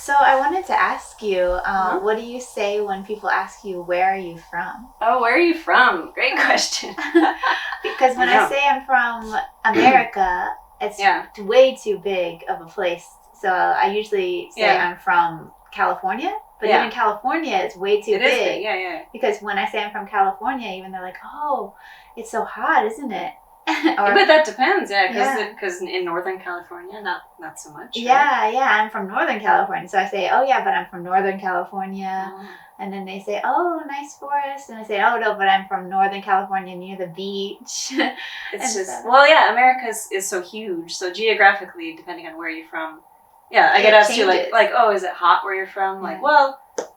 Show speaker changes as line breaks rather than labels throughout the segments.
So I wanted to ask you, what do you say when people ask you, where are you from?
Oh, where are you from? Great question.
Because when I say I'm from America, it's way too big of a place. So I usually say I'm from California. But even California is way too big.
It is big,
Because when I say I'm from California, even they're like, oh, it's so hot, isn't it?
But that depends, because in Northern California, not so much.
Right? I'm from Northern California. So I say, oh yeah, but I'm from Northern California. Oh. And then they say, oh, nice forest. And I say, oh no, but I'm from Northern California near the beach.
It's just, America is so huge. So geographically, depending on where you're from, I get asked too, like, oh, is it hot where you're from? Like,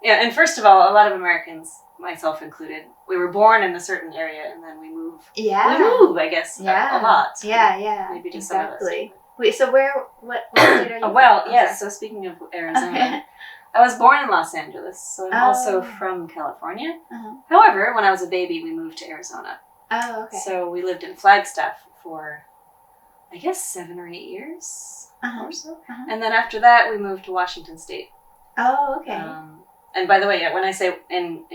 and first of all, a lot of Americans, myself included, we were born in a certain area and then we move. Yeah. We move, I guess, a lot. Maybe just
exactly. Wait, so what state are you from?
So speaking of Arizona, I was born in Los Angeles, so I'm also from California. However, when I was a baby, we moved to Arizona.
Oh, okay.
So we lived in Flagstaff for, I guess, 7 or 8 years or so. And then after that, we moved to Washington State.
Oh, okay.
And by the way, when I say in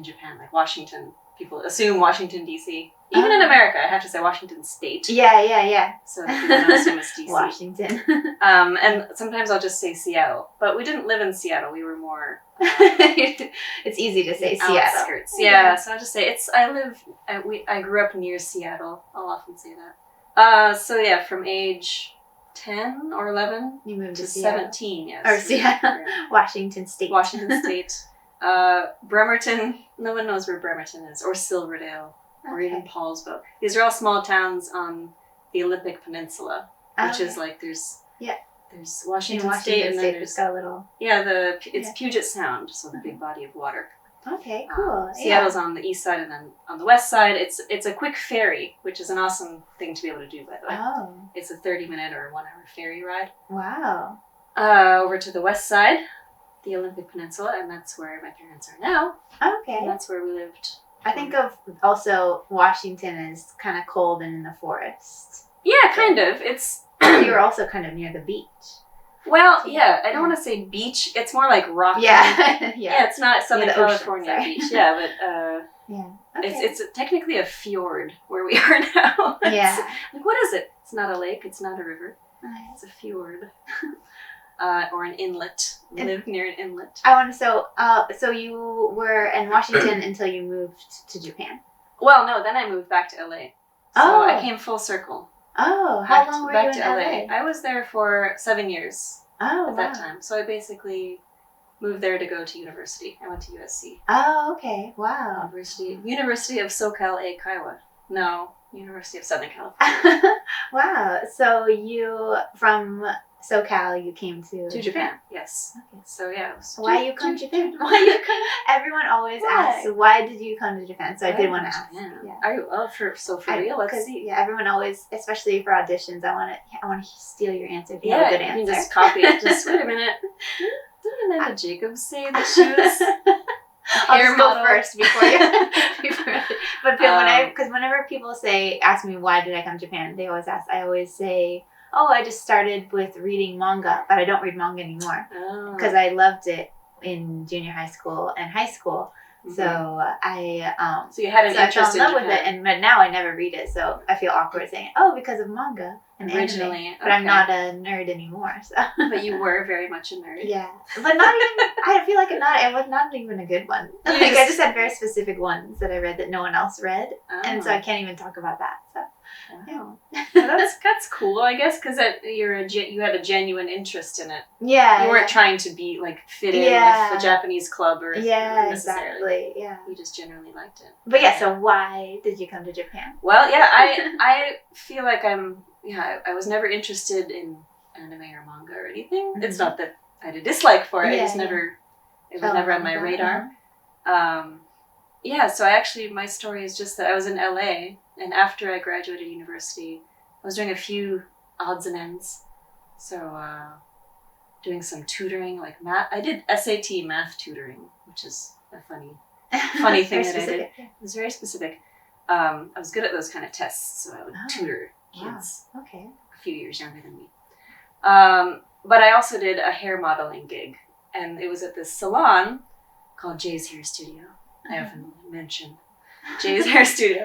Japan, like Washington, people assume Washington, D.C. Even in America, I have to say Washington State.
Yeah.
So people don't assume it's D.C.
Washington.
And sometimes I'll just say Seattle. But we didn't live in Seattle. We were more...
it's easy to say Seattle.
Outskirts. Yeah, so I'll just say I grew up near Seattle. I'll often say that. From age 10 or 11
you moved to
17, yes.
Or Seattle. Washington State.
Bremerton, no one knows where Bremerton is, or Silverdale, or even Paulsville. These are all small towns on the Olympic Peninsula, which is like there's Washington State, and then there's
got a little
it's Puget Sound, so the big body of water.
Okay, cool.
Seattle's on the east side, and then on the west side, it's a quick ferry, which is an awesome thing to be able to do, by the way. Oh. It's a 30-minute or 1-hour ferry ride.
Wow.
Over to the west side, the Olympic Peninsula, and that's where my parents are now.
Okay.
And that's where we lived.
I think of also Washington as kind of cold and in the forest.
Yeah, kind of.
You're also kind of near the beach.
Well, I don't want to say beach. It's more like rocky.
Yeah,
it's not Southern California beach. Yeah, but
okay.
It's technically a fjord where we are now. Like, what is it? It's not a lake. It's not a river. It's a fjord. Or an inlet. Live near an inlet.
So you were in Washington until you moved to Japan.
Well, no, then I moved back to LA. So I came full circle.
Oh, how long were you in
LA? I was there for 7 years at that
wow.
time. So I basically moved there to go to university. I went to USC.
Oh, okay. Wow.
University of SoCal Aikiwa. No, University of Southern California.
Wow. So you, from SoCal, you came to
Japan. Yes. Okay. So
why you come to Japan? Everyone always asks, why did you come to Japan? So I did want to ask.
Yeah. Are you for real? Let's see.
Yeah, everyone always, especially for auditions, I want to steal your answer. If you have a good answer.
You can just copy it. Just wait a minute. Didn't Amanda Jacobs say that she was?
I'll just go first before you. But whenever people ask me why did I come to Japan, they always ask. I always say, I just started with reading manga, but I don't read manga anymore because I loved it in junior high school and high school. Mm-hmm. So
so you had an interest
I fell in love with it, but now I never read it, so I feel awkward saying, because of manga and
originally,
anime. But I'm not a nerd anymore. So.
But you were very much a nerd.
Yeah, but not even. I feel like it was not even a good one. I just had very specific ones that I read that no one else read, and so I can't even talk about that. So.
Well, that's cool, I guess, because you had a genuine interest in it.
Yeah,
you weren't trying to be fit in with a Japanese club or necessarily.
Exactly. Yeah,
you just generally liked it.
But so why did you come to Japan?
Well, I feel like I was never interested in anime or manga or anything. Mm-hmm. It's not that I had a dislike for it. It was never on my radar. So my story is just that I was in LA, and after I graduated university, I was doing a few odds and ends. So, doing some tutoring, like math. I did SAT math tutoring, which is a funny thing that I did. It was very specific. I was good at those kind of tests, so I would tutor kids.
Okay.
A few years younger than me. But I also did a hair modeling gig and it was at this salon called Jay's Hair Studio. I often mention Jay's Hair Studio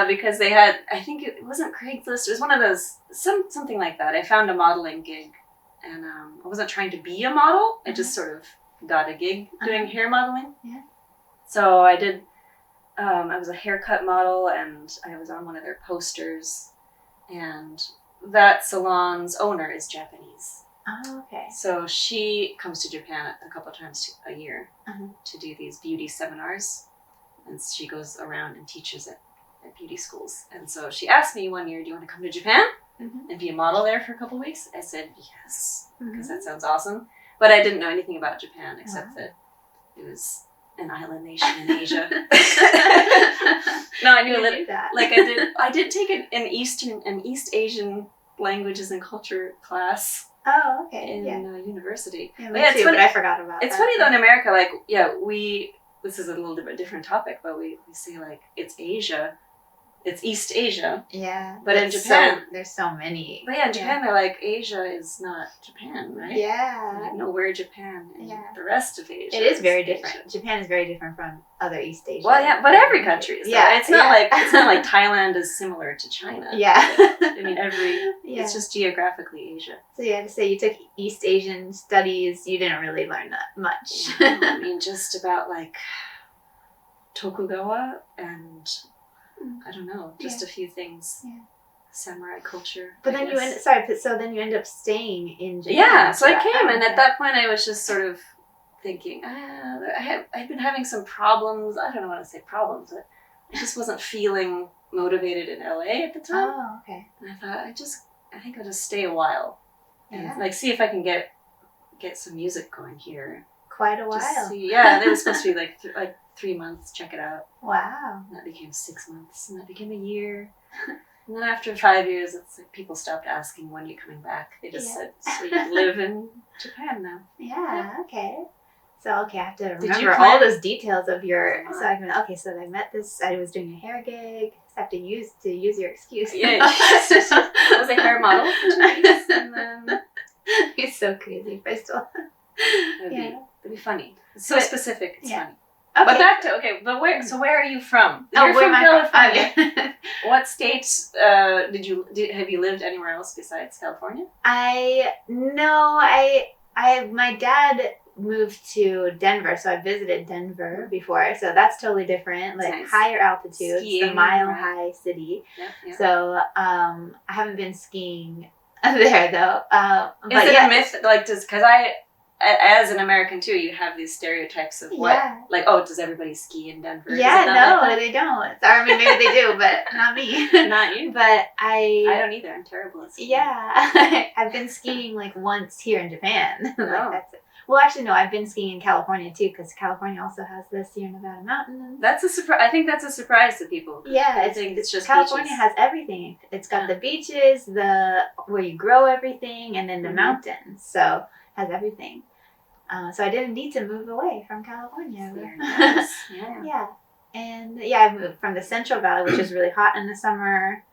because they had, I think it wasn't Craigslist, it was one of those, something like that. I found a modeling gig, and I wasn't trying to be a model. I just sort of got a gig doing hair modeling.
Yeah.
So I did, I was a haircut model, and I was on one of their posters, and that salon's owner is Japanese.
Oh, okay.
So she comes to Japan a couple of times a year to do these beauty seminars, and she goes around and teaches at beauty schools. And so she asked me one year, do you want to come to Japan and be a model there for a couple of weeks? I said yes, because that sounds awesome. But I didn't know anything about Japan except that it was an island nation in Asia. No, I knew a little. Like I did take an East Asian languages and culture class.
Oh, okay.
In university.
Yeah, me too, but I forgot about
it's
that.
Funny though, in America, like, this is a little bit different topic, but we say like it's Asia, it's East Asia.
Yeah.
But in Japan,
there's so many.
But in Japan, they're like, Asia is not Japan, right?
Yeah.
Like, no, we're Japan and the rest of Asia.
It is very different. Asia. Japan is very different from other East Asia.
Well, yeah, but every country is. Yeah. It's not like Thailand is similar to China.
Yeah.
I mean, it's just geographically Asia.
So you have to say you took East Asian studies, you didn't really learn that much.
I mean, just about like Tokugawa and I don't know, just a few things. Yeah. Samurai culture.
But then then you end up staying in Japan.
Yeah, so I came, and at that point I was just sort of thinking, I'd been having some problems. I don't know what to say problems, but I just wasn't feeling motivated in LA at the time.
Oh, okay.
And I thought, I think I'll just stay a while and like see if I can get some music going here.
Quite a while.
It was supposed to be like 3 months, check it out.
Wow.
And that became 6 months, and that became a year. And then after 5 years, it's like people stopped asking when you're coming back. They just said, so you live in Japan now.
Yeah, okay. So, I have to remember all those details of your... So I met this... I was doing a hair gig. I have to use your excuse.
Yeah. I was a hair model for 2 weeks, and then...
It's so crazy, first of all.
It'd be funny. It's so specific, it's funny.
Okay.
But back to where are you from?
You're
from
California.
What states have you lived anywhere else besides California?
My dad moved to Denver, so I visited Denver before, so that's totally different. Like nice. Higher altitude, skiing, it's the Mile High city. Yeah. So I haven't been skiing there though.
Is it a myth? Like, because as an American too, you have these stereotypes of does everybody ski in Denver?
Yeah, no, they don't. I mean, maybe they do, but not me.
Not you.
But I
don't either. I'm terrible at skiing.
Yeah, I've been skiing like once here in Japan. That's it. Well, actually, no, I've been skiing in California too, because California also has the Sierra Nevada mountains.
That's a surprise. I think that's a surprise to people.
Yeah,
I think it's just
California
beaches.
has everything. It's got the beaches, where you grow everything, and then the mountains. So it has everything. So I didn't need to move away from California.
Very nice.
Yeah. And I moved from the Central Valley, which is really hot in the summer,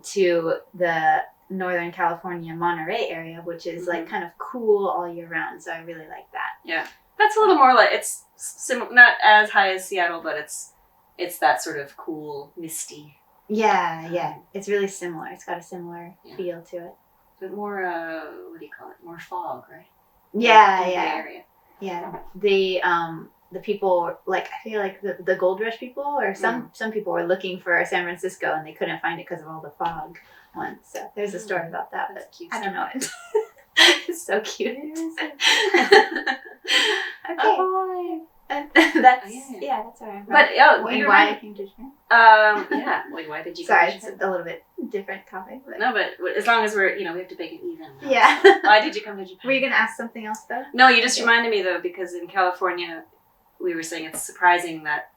to the Northern California Monterey area, which is like kind of cool all year round. So I really like that.
Yeah. That's a little more like, it's not as high as Seattle, but it's that sort of cool, misty.
Yeah. It's really similar. It's got a similar feel to it.
But more, what do you call it? More fog, right?
Yeah.
Area.
Yeah. The people, like, I feel like the Gold Rush people, or some people were looking for San Francisco and they couldn't find it because of all the fog once. So there's a story about that, but cute. I don't know it. It's so cute. Okay. That's all right.
But
why I came to Japan?
Why did you?
Sorry, it's a little bit different topic. But...
No, but as long as we have to make it even.
Yeah.
Why did you come to Japan?
Were you gonna ask something else though?
No, you just reminded me though, because in California, we were saying it's surprising that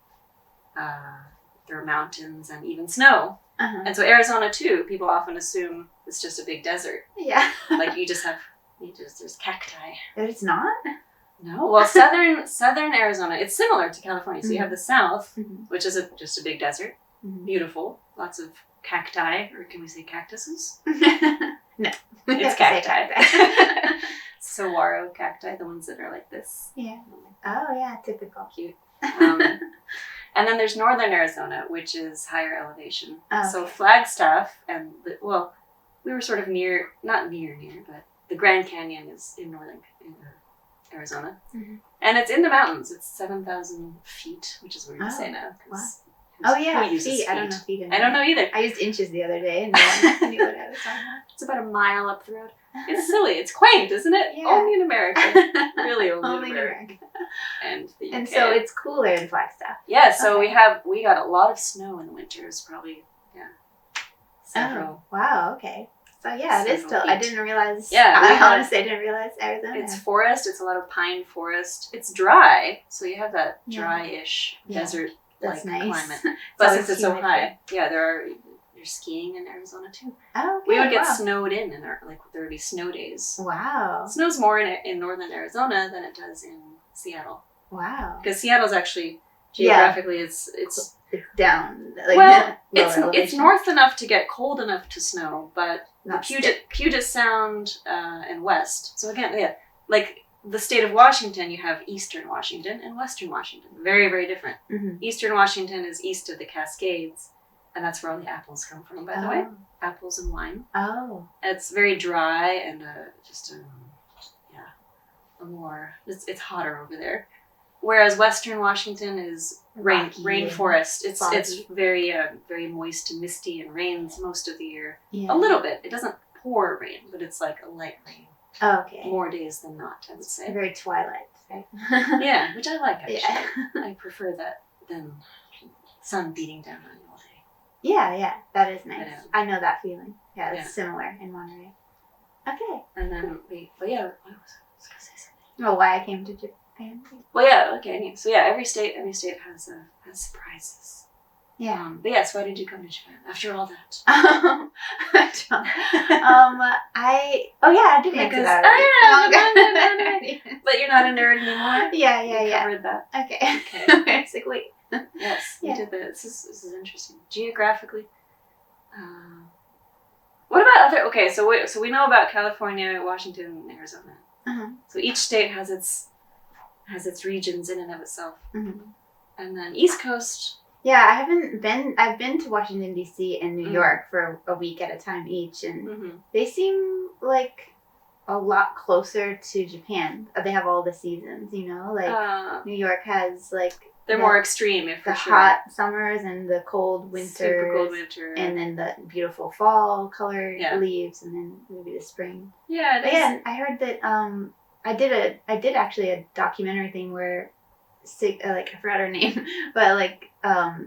there are mountains and even snow. And so Arizona too, people often assume it's just a big desert.
Yeah.
Like there's cacti.
It's not?
No. Well, southern Arizona, it's similar to California. So you have the south, which is just a big desert. Beautiful. Lots of cacti, or can we say cactuses?
No.
It's cacti. saguaro cacti, the ones that are like this.
Yeah. Oh, yeah, typical.
Cute. And then there's northern Arizona, which is higher elevation.
Oh,
So
okay.
Flagstaff and, we were sort of not near, but the Grand Canyon is in northern Arizona.
Mhm.
And it's in the mountains. It's 7,000 feet, which is weird to say now.
Oh, yeah,
who uses
feet. I don't know feet.
I don't know either.
I used inches the other day, and no one knew what I was talking about.
It's about a mile up the road. It's silly. It's quaint, isn't it?
Yeah.
Only in America. Really only in America. And the UK.
And so it's cooler in Flagstaff.
Yeah, so
Okay.
we got a lot of snow in the winters, probably, several.
Oh, wow, okay. So yeah, it is still, I
feet.
didn't realize,
Yeah, we have-
honestly, I didn't realize Arizona.
It's forest, it's a lot of pine forest. It's dry, so you have that
Yeah.
dry-ish
Yeah.
desert-like
That's nice.
climate. But
always
since it's so
humid
high, there's skiing in Arizona too.
Oh, okay,
We would get
wow.
snowed in there would be snow days.
Wow.
It snows more in northern Arizona than it does in Seattle.
Wow.
Because Seattle's actually,
Yeah.
geographically, it's
It's down. Like,
well,
lower
it's
elevation.
north enough to get cold enough to snow, but
Not
Puget Sound and west. So again, like the state of Washington, you have eastern Washington and western Washington. Very, very different.
Mhm.
Eastern Washington is east of the Cascades, and that's where all the apples come from, by the way. Apples and wine.
Oh.
It's very dry and it's hotter over there. Whereas Western Washington is
Rocky
rainforest. It's
foggy.
very very moist and misty and rains most of the year.
Yeah.
A little bit. It doesn't pour rain, but it's like a light rain.
Oh, okay.
More days than not, I would say.
Very Twilight, right?
Yeah, which I like actually.
Yeah.
I prefer that than sun beating down on you all day.
Yeah, that is nice.
know.
I know that feeling. Yeah, it's
Yeah.
similar in Monterey. Okay.
And then what was I gonna say something.
Well, why I came to Japan?
Well, yeah, okay. So yeah, every state has surprises.
Yeah.
But yes, why did you come to Japan after all that?
I did answer
Because-
that already.
But you're not a nerd anymore.
Yeah.
We covered that.
Okay.
Okay.
It's like, wait.
Yes,
Yeah.
we did that. This is interesting. Geographically, what about other? Okay, so we know about California, Washington, and Arizona.
Uh-huh.
So each state has its regions in and of itself,
Mhm.
and then East Coast.
Yeah, I've been to Washington, D.C. and New
Mhm.
York for a week at a time each, and
Mm-hmm.
they seem like a lot closer to Japan. They have all the seasons, you know? Like, New York has, like,
They're more extreme, if
the
for sure.
hot summers and the cold winters.
Super cold winter.
And then the beautiful fall colored
Yeah.
leaves, and then maybe the spring.
yeah,
But yeah, I heard that I did actually a documentary thing where I forgot her name, but like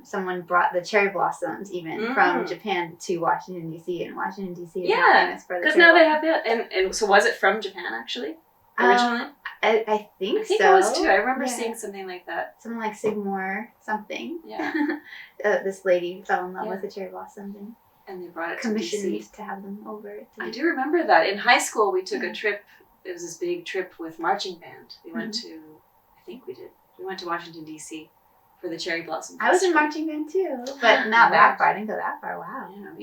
someone brought the cherry blossoms even from Japan to Washington D.C. and Washington D.C. is not famous for the
because
cherry
now they
blossoms.
have that. And so was it from Japan actually originally?
I think so.
it was too. I remember
Yeah.
seeing something like that.
Someone like Sigmore something.
Yeah,
This lady fell in love
Yeah.
with the cherry blossoms and
and they brought it to
commissioned
DC.
to have them over.
I do remember that. In high school, we took
Yeah.
a trip. It was this big trip with marching band. We went to, I think we did. We went to Washington D.C. for the Cherry Blossom
I was in
Festival.
marching band too, but not that far. I didn't go that far. Wow.
Yeah,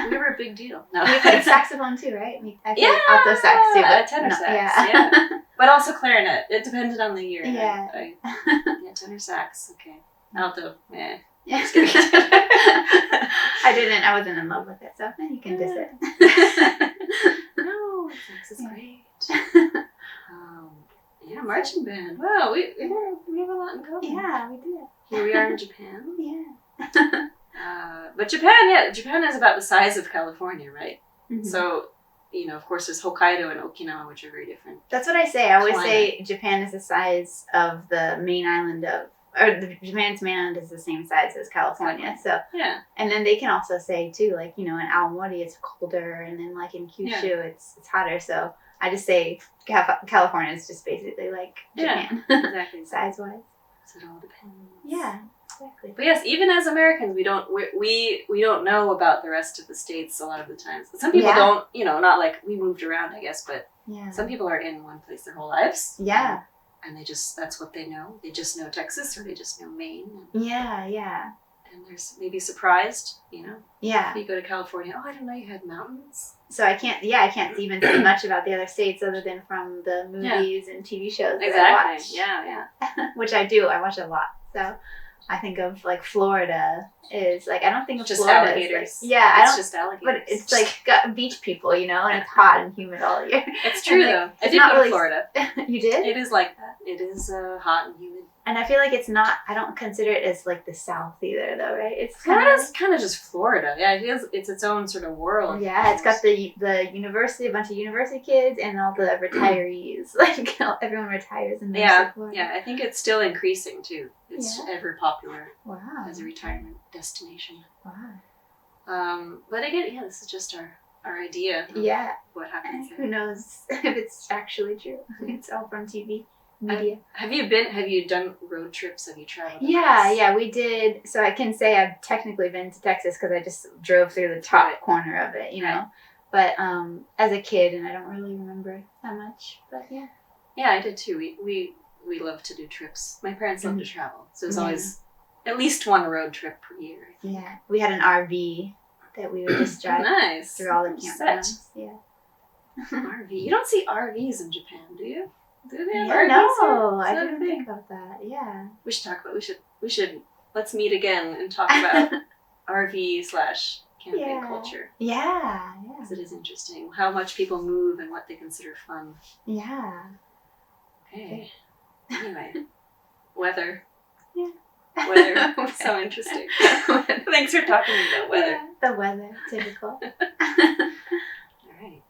we were a big deal. No.
You played saxophone too, right? I played
Yeah,
alto sax too, but
tenor
no,
sax, yeah. But also clarinet. It depended on the year.
Yeah.
Yeah, tenor sax. Okay. Alto. Eh.
Yeah.
Just kidding.
I wasn't in love with it, so you can diss it.
No, sax is
Yeah.
great. Yeah, marching band. Wow, we have a lot in common.
Yeah, we did.
Here we are in Japan.
Yeah.
But Japan is about the size of California, right?
Mhm.
So, of course, there's Hokkaido and Okinawa, which are very different.
That's what I say. I always say Japan is the size of the main island Japan's main island is the same size as California. So
Yeah.
and then they can also say too, like, in Aomori it's colder, and then like in Kyushu it's hotter. So I just say California is just basically like Japan,
Exactly.
size wise.
So it all depends.
Yeah, exactly.
But yes, even as Americans, we don't know about the rest of the states a lot of the times. Some people don't, not like we moved around, I guess, but
Yeah.
some people are in one place their whole lives.
Yeah.
And that's what they know. They just know Texas or they just know Maine.
Yeah.
and there's maybe surprised, you know.
Yeah.
If you go to California, oh, I didn't know you had mountains.
So I can't even say much about the other states other than from the movies and TV shows that I watch.
Yeah.
Which I do. I watch a lot. So I think of like Florida is like, I don't think of
just
Florida
alligators.
Like, yeah,
it's just alligators.
But it's like got beach people, you know, and it's hot and humid all year.
It's true though. I did go to Florida.
You did?
It is like that. It is hot and humid.
And I feel like it's not. I don't consider it as like the South either, though, right? It's
kind of just Florida. Yeah, it's its own sort of world.
Yeah, it's got the university, a bunch of university kids, and all the retirees. Like everyone retires in Florida.
Yeah. I think it's still increasing too. It's ever popular.
Wow.
As a retirement destination.
Wow.
But again, this is just our idea. Of what happens there.
Who knows if it's actually true? It's all from TV. Media.
Have you done road trips? Have you traveled?
Yeah, we did. So I can say I've technically been to Texas because I just drove through the top corner of it, you know. But as a kid, and I don't really remember that much. But yeah.
Yeah, I did too. We love to do trips. My parents love to travel, so it was always at least one road trip per year.
Yeah, we had an RV that we would just drive through all the campgrounds. Yeah.
RV. You don't see RVs in Japan, do you? Do they have RVs?
No, I didn't think about that. Yeah.
We should talk about. We should. Let's meet again and talk about RV/camping culture.
Yeah.
Because it is interesting how much people move and what they consider fun.
Yeah.
Okay. Anyway, weather.
Yeah.
Weather. So interesting. Thanks for talking about weather.
Yeah, the weather. Typical.
All right.